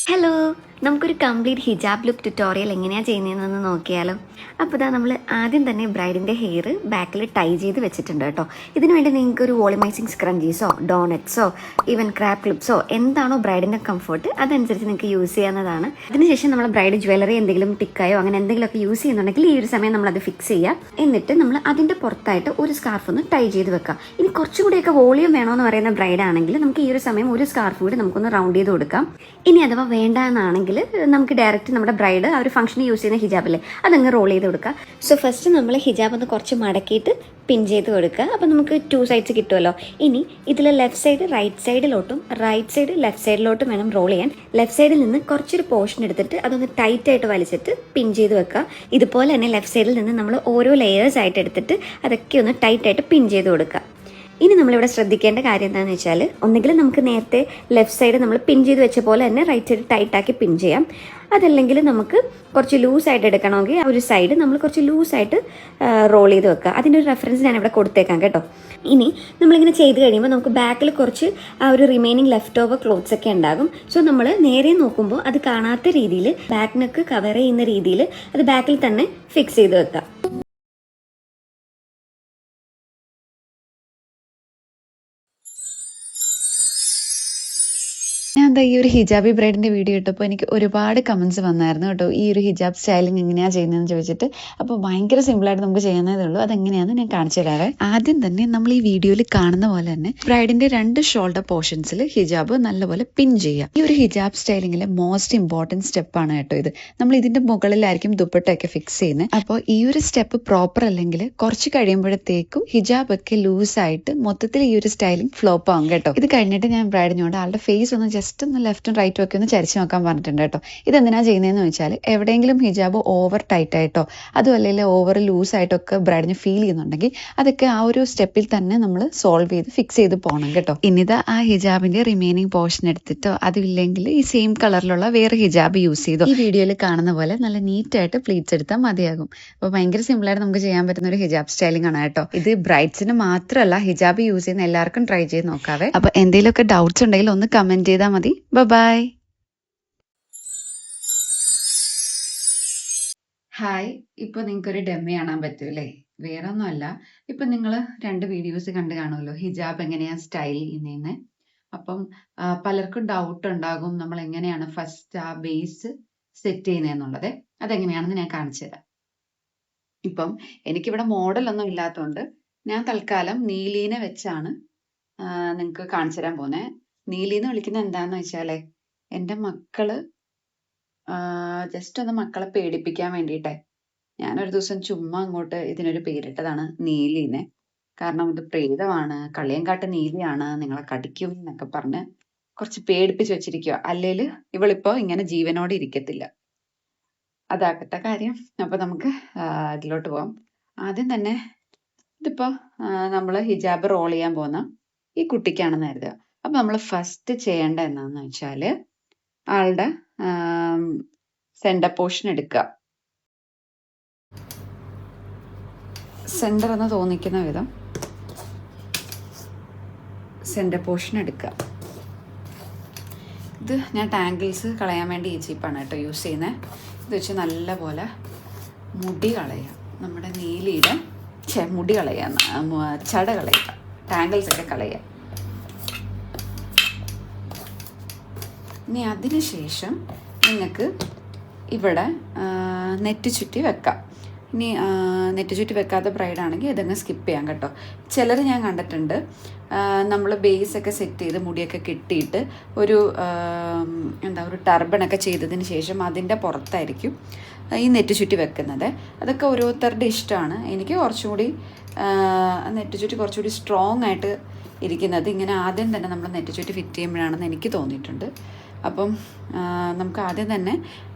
Hello, നമുക്കൊരു complete ഹിജാബ് look tutorial എങ്ങനെയാണ് ചെയ്യുന്നതെന്ന് നോക്കിയാലോ. അപ്പോൾ ഇതാ നമ്മൾ ആദ്യം തന്നെ ബ്രൈഡിൻ്റെ ഹെയർ ബാക്കിൽ ടൈ ചെയ്ത് വെച്ചിട്ടുണ്ട് കേട്ടോ. ഇതിനു വേണ്ടി നിങ്ങൾക്ക് ഒരു വോളിമൈസിങ് സ്ക്രഞ്ചീസോ ഡോണറ്റ്സോ ഈവൻ ക്രാപ്പ് ക്ലിപ്സോ എന്താണോ ബ്രൈഡിൻ്റെ കംഫർട്ട് അതനുസരിച്ച് നിങ്ങൾക്ക് യൂസ് ചെയ്യാവുന്നതാണ്. അതിനുശേഷം നമ്മൾ ബ്രൈഡ് ജ്വല്ലറി എന്തെങ്കിലും ടിക്കായോ അങ്ങനെ എന്തെങ്കിലുമൊക്കെ യൂസ് ചെയ്യുന്നുണ്ടെങ്കിൽ ഈ ഒരു സമയം നമ്മളത് ഫിക്സ് ചെയ്യുക. എന്നിട്ട് നമ്മൾ അതിൻ്റെ പുറത്തായിട്ട് ഒരു സ്കാർഫ് ഒന്ന് ടൈ ചെയ്ത് വെക്കുക. ഇനി കുറച്ചുകൂടിയൊക്കെ വോളിയം വേണമെന്ന് പറയുന്ന ബ്രൈഡ് ആണെങ്കിൽ നമുക്ക് ഈ ഒരു സമയം ഒരു സ്കാർഫ് കൂടി നമുക്കൊന്ന് റൗണ്ട് ചെയ്ത് കൊടുക്കാം. ഇനി അഥവാ വേണ്ട എന്നാണെങ്കിൽ നമുക്ക് ഡയറക്റ്റ് നമ്മുടെ ബ്രൈഡ് ആ ഒരു ഫംഗ്ഷന് യൂസ് ചെയ്യുന്ന ഹിജാബില്ലേ അതങ്ങ് റോൾ ചെയ്ത് കൊടുക്കുക. സോ ഫസ്റ്റ് നമ്മൾ ഹിജാബ് ഒന്ന് കുറച്ച് മടക്കിയിട്ട് പിൻ ചെയ്ത് കൊടുക്കുക. അപ്പോൾ നമുക്ക് 2 സൈഡ്സ് കിട്ടുമല്ലോ. ഇനി ഇതിൽ ലെഫ്റ്റ് സൈഡ് റൈറ്റ് സൈഡിലോട്ടും റൈറ്റ് സൈഡ് ലെഫ്റ്റ് സൈഡിലോട്ടും വേണം റോൾ ചെയ്യാൻ. ലെഫ്റ്റ് സൈഡിൽ നിന്ന് കുറച്ചൊരു പോർഷൻ എടുത്തിട്ട് അതൊന്ന് ടൈറ്റ് ആയിട്ട് വലിച്ചിട്ട് പിൻ ചെയ്ത് വെക്കുക. ഇതുപോലെ തന്നെ ലെഫ്റ്റ് സൈഡിൽ നിന്ന് നമ്മൾ ഓരോ ലെയേഴ്സ് ആയിട്ട് എടുത്തിട്ട് അതൊക്കെ ഒന്ന് ടൈറ്റ് ആയിട്ട് പിൻ ചെയ്ത് കൊടുക്കുക. ഇനി നമ്മളിവിടെ ശ്രദ്ധിക്കേണ്ട കാര്യം എന്താണെന്ന് വെച്ചാൽ, ഒന്നുകിൽ നമുക്ക് നേരത്തെ ലെഫ്റ്റ് സൈഡ് നമ്മൾ പിൻ ചെയ്ത് വെച്ച പോലെ തന്നെ റൈറ്റ് സൈഡ് ടൈറ്റാക്കി പിൻ ചെയ്യാം. അതല്ലെങ്കിൽ നമുക്ക് കുറച്ച് ലൂസായിട്ട് എടുക്കണമെങ്കിൽ ആ ഒരു സൈഡ് നമ്മൾ കുറച്ച് ലൂസായിട്ട് റോൾ ചെയ്ത് വെക്കുക. അതിൻ്റെ ഒരു റെഫറൻസ് ഞാനിവിടെ കൊടുത്തേക്കാം കേട്ടോ. ഇനി നമ്മളിങ്ങനെ ചെയ്ത് കഴിയുമ്പോൾ നമുക്ക് ബാക്കിൽ കുറച്ച് ആ ഒരു റിമൈനിങ് ലെഫ്റ്റ് ഓവർ ക്ലോത്ത്സ് ഒക്കെ ഉണ്ടാകും. സോ നമ്മൾ നേരെ നോക്കുമ്പോൾ അത് കാണാത്ത രീതിയിൽ ബാക്ക് നെക്ക് കവർ ചെയ്യുന്ന രീതിയിൽ അത് ബാക്കിൽ തന്നെ ഫിക്സ് ചെയ്ത് വെക്കുക. ഞാൻ ഈ ഒരു ഹിജാബി ബ്രൈഡിന്റെ വീഡിയോ ഇട്ടപ്പോൾ എനിക്ക് ഒരുപാട് കമന്റ്സ് വന്നായിരുന്നു കേട്ടോ, ഈ ഒരു ഹിജാബ് സ്റ്റൈലിംഗ് എങ്ങനെയാ ചെയ്യുന്നതെന്ന് ചോദിച്ചിട്ട്. അപ്പോൾ ഭയങ്കര സിമ്പിളായിട്ട് നമുക്ക് ചെയ്യുന്നതേ ഉള്ളൂ. അതെങ്ങനെയാണെന്ന് ഞാൻ കാണിച്ചു തരാവേ. ആദ്യം തന്നെ നമ്മൾ ഈ വീഡിയോയിൽ കാണുന്ന പോലെ തന്നെ ബ്രൈഡിന്റെ 2 ഷോൾഡർ പോർഷൻസിൽ ഹിജാബ് നല്ലപോലെ പിൻ ചെയ്യുക. ഈ ഒരു ഹിജാബ് സ്റ്റൈലിംഗിലെ മോസ്റ്റ് ഇമ്പോർട്ടൻറ്റ് സ്റ്റെപ്പാണ് കേട്ടോ ഇത്. നമ്മൾ ഇതിന്റെ മുകളിലായിരിക്കും ദുപ്പട്ടയൊക്കെ ഫിക്സ് ചെയ്യുന്നത്. അപ്പോൾ ഈ ഒരു സ്റ്റെപ്പ് പ്രോപ്പർ അല്ലെങ്കിൽ കുറച്ച് കഴിയുമ്പോഴത്തേക്കും ഹിജാബ് ഒക്കെ ലൂസായിട്ട് മൊത്തത്തിൽ ഈ ഒരു സ്റ്റൈലിംഗ് ഫ്ലോപ്പ് ആവും കേട്ടോ. ഇത് കഴിഞ്ഞിട്ട് ഞാൻ ബ്രൈഡിനോട് ആളുടെ ഫേസ് ഒന്ന് ജസ്റ്റ് ഒന്ന് ലെഫ്റ്റും റൈറ്റും ഒക്കെ ഒന്ന് ചരിച്ച് നോക്കാൻ പറഞ്ഞിട്ടുണ്ട് കേട്ടോ. ഇതെന്തിനാ ചെയ്യുന്നതെന്ന് വെച്ചാൽ, എവിടെയെങ്കിലും ഹിജാബ് ഓവർ ടൈറ്റ് ആയിട്ടോ അതും അല്ലെങ്കിൽ ഓവർ ലൂസ് ആയിട്ടൊക്കെ ബ്രൈഡിന് ഫീൽ ചെയ്യുന്നുണ്ടെങ്കിൽ അതൊക്കെ ആ ഒരു സ്റ്റെപ്പിൽ തന്നെ നമ്മൾ സോൾവ് ചെയ്ത് ഫിക്സ് ചെയ്ത് പോകണം കേട്ടോ. ഇനിതാ ആ ഹിജാബിന്റെ റിമൈനിങ് പോർഷൻ എടുത്തിട്ടോ അതില്ലെങ്കിൽ ഈ സെയിം കളറിലുള്ള വേറെ ഹിജാബ് യൂസ് ചെയ്തോ ഈ വീഡിയോയിൽ കാണുന്ന പോലെ നല്ല നീറ്റായിട്ട് പ്ലീറ്റ്സ് എടുത്താൽ മതിയാകും. അപ്പോൾ ഭയങ്കര സിമ്പിളായിട്ട് നമുക്ക് ചെയ്യാൻ പറ്റുന്ന ഒരു ഹിജാബ് സ്റ്റൈലിംഗ് ആണ് കേട്ടോ. ഇത് ബ്രൈഡ്സിന് മാത്രമല്ല ഹിജാബ് യൂസ് ചെയ്യുന്ന എല്ലാവർക്കും ട്രൈ ചെയ്ത് നോക്കാവേ. അപ്പോൾ എന്തെങ്കിലുമൊക്കെ ഡൗട്ട്സ് ഉണ്ടെങ്കിൽ ഒന്ന് കമന്റ് ചെയ്താൽ മതി. ബൈ. ഹായ്, ഇപ്പൊ നിങ്ങൾക്കൊരു ഡെമ്മി കാണാൻ പറ്റൂലേ? വേറെ ഒന്നുമല്ല, ഇപ്പൊ നിങ്ങൾ 2 വീഡിയോസ് കണ്ടു കാണുമല്ലോ ഹിജാബ് എങ്ങനെയാ സ്റ്റൈൽ ചെയ്യുന്നതെന്ന്. അപ്പം പലർക്കും ഡൗട്ട് ഉണ്ടാകും നമ്മൾ എങ്ങനെയാണ് ഫസ്റ്റ് ആ ബേസ് സെറ്റ് ചെയ്യുന്നതെന്നുള്ളത്. അതെങ്ങനെയാണെന്ന് ഞാൻ കാണിച്ചു തരാം. ഇപ്പം എനിക്കിവിടെ മോഡലൊന്നും ഇല്ലാത്തതുകൊണ്ട് ഞാൻ തൽക്കാലം നീലീനെ വെച്ചാണ് നിങ്ങൾക്ക് കാണിച്ചു തരാൻ പോകുന്നത്. നീലിന്ന് വിളിക്കുന്നത് എന്താന്ന് വെച്ചാലേ, എൻ്റെ മക്കള് ജസ്റ്റ് ഒന്ന് മക്കളെ പേടിപ്പിക്കാൻ വേണ്ടിയിട്ടെ ഞാനൊരു ദിവസം ചുമ്മാ അങ്ങോട്ട് ഇതിനൊരു പേരിട്ടതാണ് നീലിനെ. കാരണം ഇത് പ്രേതമാണ്, കളിയങ്കാട്ട് നീലിയാണ്, നിങ്ങളെ കടിക്കും എന്നൊക്കെ പറഞ്ഞ് കുറച്ച് പേടിപ്പിച്ച് വെച്ചിരിക്കുക. അല്ലേല് ഇവളിപ്പോ ഇങ്ങനെ ജീവനോടെ ഇരിക്കത്തില്ല. അതാക്കട്ടെ കാര്യം. അപ്പൊ നമുക്ക് ഇതിലോട്ട് പോവാം. ആദ്യം തന്നെ ഇതിപ്പോ നമ്മള് ഹിജാബ് റോൾ ചെയ്യാൻ പോകുന്ന ഈ കുട്ടിക്കാണെന്ന് കരുതുക. അപ്പൊ നമ്മൾ ഫസ്റ്റ് ചെയ്യേണ്ട എന്താന്ന് വെച്ചാല് ആളുടെ സെന്റർ പോർഷൻ എടുക്കുക. സെന്റർ എന്ന് തോന്നിക്കുന്ന വിധം സെന്റർ പോർഷൻ എടുക്കുക. ഇത് ഞാൻ ടാങ്കിൾസ് കളയാൻ വേണ്ടി ഈ ചീപ്പാണ് കേട്ടോ യൂസ് ചെയ്യുന്നത്. ഇത് വെച്ച് നല്ല പോലെ മുടി കളയുക. നമ്മുടെ നീലിയുടെ മുടി കളയുക, ചട കളയുക, ടാങ്കിൾസ് ഒക്കെ കളയുക. ഇനി അതിന് ശേഷം നിങ്ങൾക്ക് ഇവിടെ നെറ്റ് ചുറ്റി വെക്കാം. ഇനി നെറ്റ് ചുറ്റി വെക്കാത്ത ബ്രൈഡാണെങ്കിൽ ഇതങ്ങ് സ്കിപ്പ് ചെയ്യാം കേട്ടോ. ചിലർ ഞാൻ കണ്ടിട്ടുണ്ട് നമ്മൾ ബേസൊക്കെ സെറ്റ് ചെയ്ത് മുടിയൊക്കെ കെട്ടിയിട്ട് ഒരു ഒരു ടർബണൊക്കെ ചെയ്തതിന് ശേഷം അതിൻ്റെ പുറത്തായിരിക്കും ഈ നെറ്റ് ചുറ്റി വെക്കുന്നത്. അതൊക്കെ ഓരോരുത്തരുടെ ഇഷ്ടമാണ്. എനിക്ക് കുറച്ചുകൂടി നെറ്റ് ചുറ്റി കുറച്ചുകൂടി സ്ട്രോങ് ആയിട്ട് ഇരിക്കുന്നത് ഇങ്ങനെ ആദ്യം തന്നെ നമ്മൾ നെറ്റ് ചുറ്റി ഫിറ്റ് ചെയ്യുമ്പോഴാണെന്ന് എനിക്ക് തോന്നിയിട്ടുണ്ട്. അപ്പം നമുക്ക് ആദ്യം തന്നെ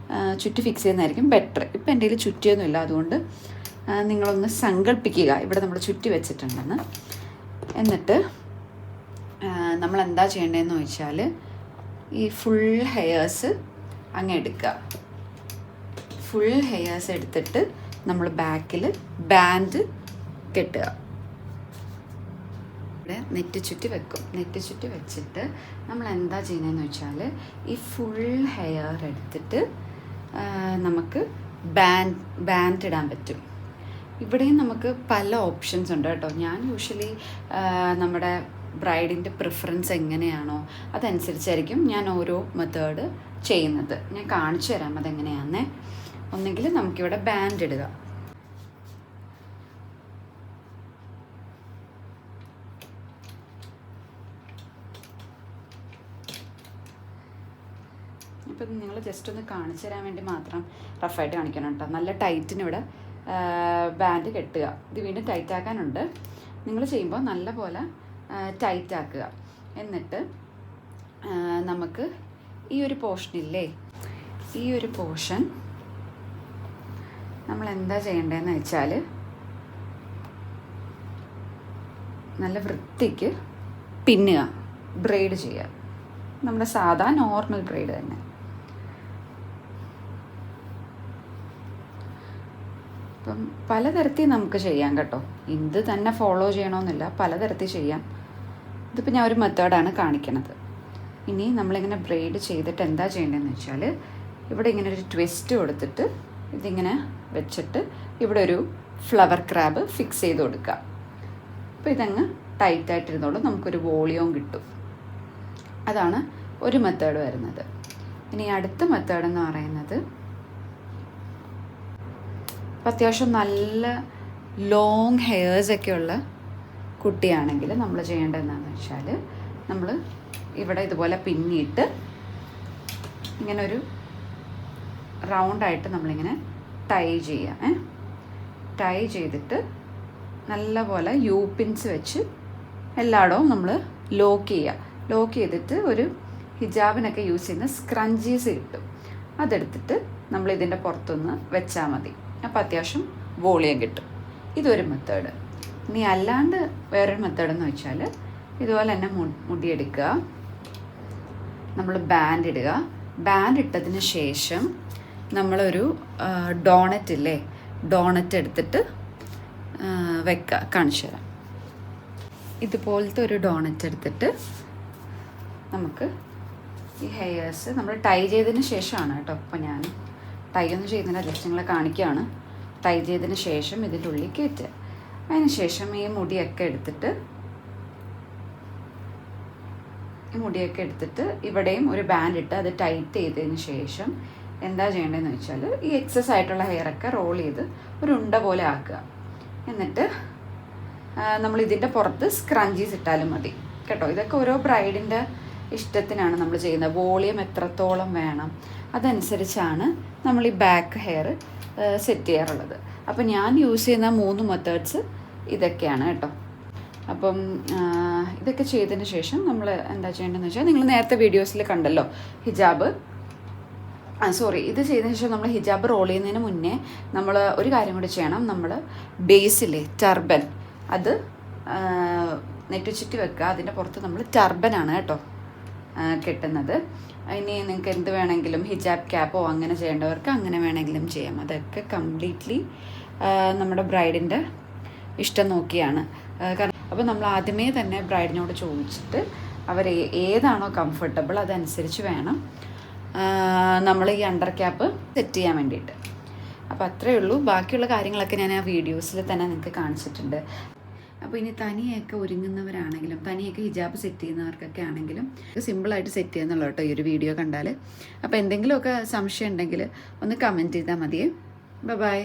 ചുറ്റി ഫിക്സ് ചെയ്യുന്നതായിരിക്കും ബെറ്റർ. ഇപ്പം എൻ്റെ കയ്യിൽ ചുറ്റിയൊന്നുമില്ല, അതുകൊണ്ട് നിങ്ങളൊന്ന് സങ്കല്പിക്കുക ഇവിടെ നമ്മൾ ചുറ്റി വെച്ചിട്ടുണ്ടെന്ന്. എന്നിട്ട് നമ്മൾ എന്താ ചെയ്യേണ്ടതെന്ന് വെച്ചാൽ ഈ ഫുൾ ഹെയേഴ്സ് അങ്ങ് എടുക്കുക. ഫുൾ ഹെയേഴ്സ് എടുത്തിട്ട് നമ്മൾ ബാക്കിൽ ബാൻഡ് കെട്ടുക. ഇവിടെ നെറ്റ് ചുറ്റി വെക്കും. നെറ്റ് ചുറ്റി വെച്ചിട്ട് നമ്മൾ എന്താ ചെയ്യുന്നതെന്ന് വെച്ചാൽ ഈ ഫുൾ ഹെയർ എടുത്തിട്ട് നമുക്ക് ബാൻഡ് ഇടാൻ പറ്റും. ഇവിടെയും നമുക്ക് പല ഓപ്ഷൻസ് ഉണ്ട് കേട്ടോ. ഞാൻ യൂഷ്വലി നമ്മുടെ ബ്രൈഡിൻ്റെ പ്രിഫറൻസ് എങ്ങനെയാണോ അതനുസരിച്ചായിരിക്കും ഞാൻ ഓരോ മെത്തേഡ് ചെയ്യുന്നത്. ഞാൻ കാണിച്ചു തരാം അതെങ്ങനെയാണെന്നേ. ഒന്നെങ്കിൽ നമുക്കിവിടെ ബാൻഡ് ഇടുക. ഇപ്പം നിങ്ങൾ ജസ്റ്റ് ഒന്ന് കാണിച്ചു തരാൻ വേണ്ടി മാത്രം റഫായിട്ട് കാണിക്കണം കേട്ടോ. നല്ല ടൈറ്റിന് ഇവിടെ ബാൻഡ് കെട്ടുക. ഇത് വീണ്ടും ടൈറ്റ് ആക്കാനുണ്ട്. നിങ്ങൾ ചെയ്യുമ്പോൾ നല്ല പോലെ ടൈറ്റ് ആക്കുക. എന്നിട്ട് നമുക്ക് ഈ ഒരു പോർഷനില്ലേ, ഈ ഒരു പോർഷൻ നമ്മൾ എന്താ ചെയ്യേണ്ടതെന്ന് വെച്ചാൽ നല്ല വൃത്തിക്ക് പിന്നുക, ബ്രെയ്ഡ് ചെയ്യുക. നമ്മുടെ സാധാ നോർമൽ ബ്രെയ്ഡ് തന്നെ. അപ്പം പലതരത്തിൽ നമുക്ക് ചെയ്യാം കേട്ടോ. ഇത് തന്നെ ഫോളോ ചെയ്യണമെന്നില്ല, പലതരത്തിൽ ചെയ്യാം. ഇതിപ്പോൾ ഞാൻ ഒരു മെത്തേഡാണ് കാണിക്കണത്. ഇനി നമ്മളിങ്ങനെ ബ്രെയ്ഡ് ചെയ്തിട്ട് എന്താ ചെയ്യേണ്ടതെന്ന് വെച്ചാൽ ഇവിടെ ഇങ്ങനെ ഒരു ട്വിസ്റ്റ് കൊടുത്തിട്ട് ഇതിങ്ങനെ വെച്ചിട്ട് ഇവിടെ ഒരു ഫ്ലവർ ക്രാബ് ഫിക്സ് ചെയ്ത് കൊടുക്കുക. അപ്പോൾ ഇതങ്ങ് ടൈറ്റായിട്ടിരുന്നോളൂ, നമുക്കൊരു വോളിയം കിട്ടും. അതാണ് ഒരു മെത്തേഡ് വരുന്നത്. ഇനി അടുത്ത മെത്തേഡ് എന്ന് പറയുന്നത് അത്യാവശ്യം നല്ല ലോങ് ഹെയർസൊക്കെ ഉള്ള കുട്ടിയാണെങ്കിൽ നമ്മൾ ചെയ്യേണ്ടത് എന്താണെന്ന് വെച്ചാൽ നമ്മൾ ഇവിടെ ഇതുപോലെ പിന്നിയിട്ട് ഇങ്ങനെ ഒരു റൗണ്ടായിട്ട് നമ്മളിങ്ങനെ ടൈ ചെയ്യുക. ടൈ ചെയ്തിട്ട് നല്ലപോലെ യു പിൻസ് വെച്ച് എല്ലായിടവും നമ്മൾ ലോക്ക് ചെയ്യുക. ലോക്ക് ചെയ്തിട്ട് ഒരു ഹിജാബിനൊക്കെ യൂസ് ചെയ്യുന്ന സ്ക്രഞ്ചീസ് കിട്ടും. അതെടുത്തിട്ട് നമ്മൾ ഇതിൻ്റെ പുറത്തൊന്ന് വെച്ചാൽ മതി. അപ്പോൾ അത്യാവശ്യം വോളിയം കിട്ടും. ഇതൊരു മെത്തേഡ്. ഇനി അല്ലാണ്ട് വേറൊരു മെത്തേഡ് എന്ന് വെച്ചാൽ ഇതുപോലെ തന്നെ മുടിയെടുക്കുക, നമ്മൾ ബാൻഡ് ഇടുക. ബാൻഡ് ഇട്ടതിന് ശേഷം നമ്മളൊരു ഡോണറ്റ് ഇല്ലേ, ഡോണറ്റ് എടുത്തിട്ട് വെക്കുക. കാണിച്ചു തരാം. ഇതുപോലത്തെ ഒരു ഡോണറ്റ് എടുത്തിട്ട് നമുക്ക് ഈ ഹെയർസ് നമ്മൾ ടൈ ചെയ്തതിന് ശേഷമാണ് കേട്ടോ. അപ്പോൾ ഞാൻ ടൈ ഒന്നും ചെയ്യുന്നില്ല, ജസ്റ്റ് നിങ്ങളെ കാണിക്കുകയാണ്. ടൈ ചെയ്തതിന് ശേഷം ഇതിൻ്റെ ഉള്ളിൽ കയറ്റുക. അതിന് ശേഷം ഈ മുടിയൊക്കെ എടുത്തിട്ട് ഇവിടെയും ഒരു ബാൻഡ് ഇട്ട് അത് ടൈറ്റ് ചെയ്തതിന് ശേഷം എന്താ ചെയ്യേണ്ടതെന്ന് വെച്ചാൽ ഈ എക്സസ് ആയിട്ടുള്ള ഹെയറൊക്കെ റോൾ ചെയ്ത് ഒരു ഉണ്ട പോലെ ആക്കുക. എന്നിട്ട് നമ്മൾ ഇതിൻ്റെ പുറത്ത് സ്ക്രഞ്ചീസ് ഇട്ടാലും മതി കേട്ടോ. ഇതൊക്കെ ഓരോ ബ്രൈഡിൻ്റെ ഇഷ്ടത്തിനാണ് നമ്മൾ ചെയ്യുന്നത്. വോളിയം എത്രത്തോളം വേണം അതനുസരിച്ചാണ് നമ്മൾ ഈ ബാക്ക് ഹെയർ സെറ്റ് ചെയ്യാറുള്ളത്. അപ്പോൾ ഞാൻ യൂസ് ചെയ്യുന്ന 3 മെത്തേഡ്സ് ഇതൊക്കെയാണ് കേട്ടോ. അപ്പം ഇതൊക്കെ ചെയ്തതിന് ശേഷം നമ്മൾ എന്താ ചെയ്യേണ്ടതെന്ന് വെച്ചാൽ നിങ്ങൾ നേരത്തെ വീഡിയോസിൽ കണ്ടല്ലോ ഹിജാബ് ഇത് ചെയ്തതിന് ശേഷം നമ്മൾ ഹിജാബ് റോൾ ചെയ്യുന്നതിന് മുന്നേ നമ്മൾ ഒരു കാര്യം കൂടി ചെയ്യണം. നമ്മൾ ബേസിലെ ടർബൻ അത് നെറ്റ് ചുറ്റി വെക്കുക. അതിൻ്റെ പുറത്ത് നമ്മൾ ടർബനാണ് കേട്ടോ കെട്ടുന്നത്. ഇനി നിങ്ങൾക്ക് എന്ത് വേണമെങ്കിലും ഹിജാബ് ക്യാപ്പോ അങ്ങനെ ചെയ്യേണ്ടവർക്ക് അങ്ങനെ വേണമെങ്കിലും ചെയ്യാം. അതൊക്കെ കംപ്ലീറ്റ്ലി നമ്മുടെ ബ്രൈഡിൻ്റെ ഇഷ്ടം നോക്കിയാണ്. കാരണം അപ്പോൾ നമ്മൾ ആദ്യമേ തന്നെ ബ്രൈഡിനോട് ചോദിച്ചിട്ട് അവർ ഏതാണോ കംഫർട്ടബിൾ അതനുസരിച്ച് വേണം നമ്മൾ ഈ അണ്ടർ ക്യാപ്പ് സെറ്റ് ചെയ്യാൻ വേണ്ടിയിട്ട്. അപ്പോൾ അത്രയേ ഉള്ളൂ. ബാക്കിയുള്ള കാര്യങ്ങളൊക്കെ ഞാൻ ആ വീഡിയോസിൽ തന്നെ നിങ്ങൾക്ക് കാണിച്ചിട്ടുണ്ട്. അപ്പോൾ ഇനി തനിയൊക്കെ ഒരുങ്ങുന്നവരാണെങ്കിലും തനിയൊക്കെ ഹിജാബ് സെറ്റ് ചെയ്യുന്നവർക്കൊക്കെ ആണെങ്കിലും സിമ്പിളായിട്ട് സെറ്റ് ചെയ്യുന്നുള്ളൂ കേട്ടോ ഈ ഒരു വീഡിയോ കണ്ടാൽ. അപ്പോൾ എന്തെങ്കിലുമൊക്കെ സംശയം ഉണ്ടെങ്കിൽ ഒന്ന് കമൻറ്റ് ചെയ്താൽ മതിയേ. ബൈ.